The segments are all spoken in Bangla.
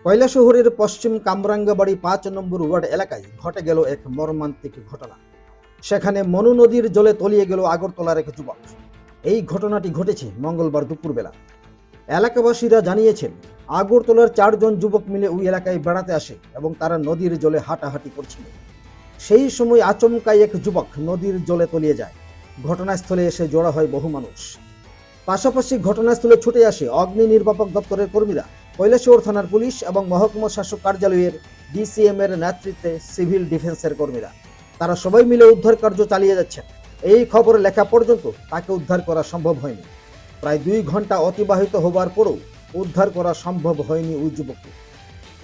কৈলাসহরের পশ্চিম কামরাঙ্গাবাড়ি ৫ নম্বর ওয়ার্ড এলাকায় ঘটে গেল এক মর্মান্তিক ঘটনা। সেখানে মনু নদীর জলে তলিয়ে গেল আগরতলার এক যুবক। এই ঘটনাটি ঘটেছে মঙ্গলবার দুপুরবেলা। এলাকাবাসীরা জানিয়েছেন, আগরতলার 4 জন যুবক মিলে ওই এলাকায় বেড়াতে আসে এবং তারা নদীর জলে হাঁটাহাঁটি করছিল। সেই সময় আচমকাই এক যুবক নদীর জলে তলিয়ে যায়। ঘটনাস্থলে এসে জড়ো হয় বহু মানুষ। পাশাপাশি ঘটনাস্থলে ছুটে আসে অগ্নি নির্বাপক দপ্তরের কর্মীরা, কৈলাসহর থানার পুলিশ এবং মহকুমা শাসক কার্যালয়ের ডিসিএম এর নেতৃত্বে সিভিল ডিফেন্সের কর্মীরা। তারা সবাই মিলে উদ্ধার কার্য চালিয়ে যাচ্ছেন। এই খবর লেখা পর্যন্ত তাকে উদ্ধার করা সম্ভব হয়নি। প্রায় 2 ঘন্টা অতিবাহিত হবার পরও উদ্ধার করা সম্ভব হয়নি ওই যুবককে।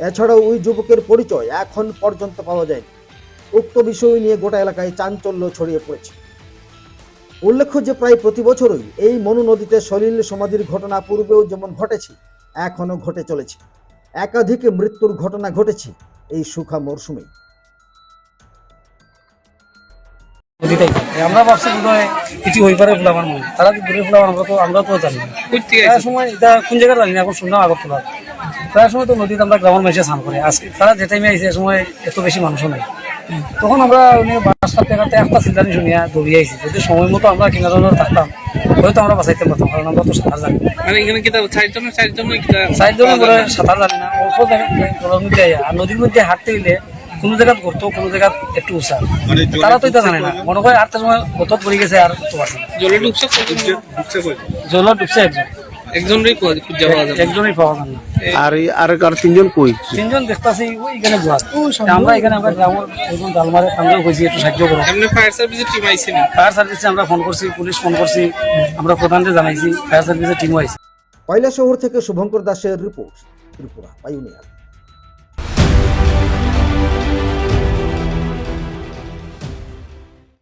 এছাড়াও ওই যুবকের পরিচয় এখন পর্যন্ত পাওয়া যায়নি। উক্ত বিষয় নিয়ে গোটা এলাকায় চাঞ্চল্য ছড়িয়ে পড়েছে। উল্লেখ্য যে প্রায় প্রতি বছরই এই মনু নদীতে সলিল সমাধির ঘটনা পূর্বেও যেমন ঘটেছে, এখনও ঘটে চলেছে। একাধিক মৃত্যুর ঘটনা ঘটেছে এই শুখা মরশুমে। আমরা ভাবছি বোধহয় কিছু হয়ে পারে বলে আমার মনে, তারা যে দূরে ফেলাম আমরা তো জানি না। প্রায় সময় এটা কোন জায়গায় জানি না, এখন শুনলাম আগরতলা। প্রায় সময় তো নদীতে আমরা গ্রামের মানুষে স্নান করে, আজকে তারা যে টাইমে আইসে সময় এত বেশি মানুষও নাই। তখন আমরা বাসটা দেখাতে একটা চিন্তানি শুনিয়া দৌড়িয়ে আইসি। যদি সময় মতো আমরা কিনা ধরনের থাকতাম হয়তো আমরা বাঁচাইতে পারতাম, কারণ আমরা তো সাঁতার জানি না। মানে এখানে কি চারজনের পরে সাঁতার জানি না, অল্প জায়গায় জলের মধ্যে আর নদীর মধ্যে হাঁটতে গেলে কোনো জায়গা করতো, কোনো জায়গা একটু উঁচা, তারা তো এটা জানে না। মনে হয় আটটার সময় কত পড়ে গেছে আর তো পারছে না। জলে ডুবছে জলে ডুবছে একজনই পাওয়া যায় না। আর 3জন কই? 3জন দেখতেছি ওইখানে আমরা এখানে আমরা গ্রামের একজন জালমারে আমরাও কইছি একটু সাহায্য করো। ফায়ার সার্ভিসের টিম আইছে না? ফায়ার সার্ভিসে আমরা ফোন করছি, পুলিশ ফোন করছি, আমরা প্রধানকে জানাইছি, ফায়ার সার্ভিসের টিমও আইছে। কৈলাসহর থেকে শুভঙ্কর দাসের রিপোর্ট, ত্রিপুরা পাইওনিয়ার।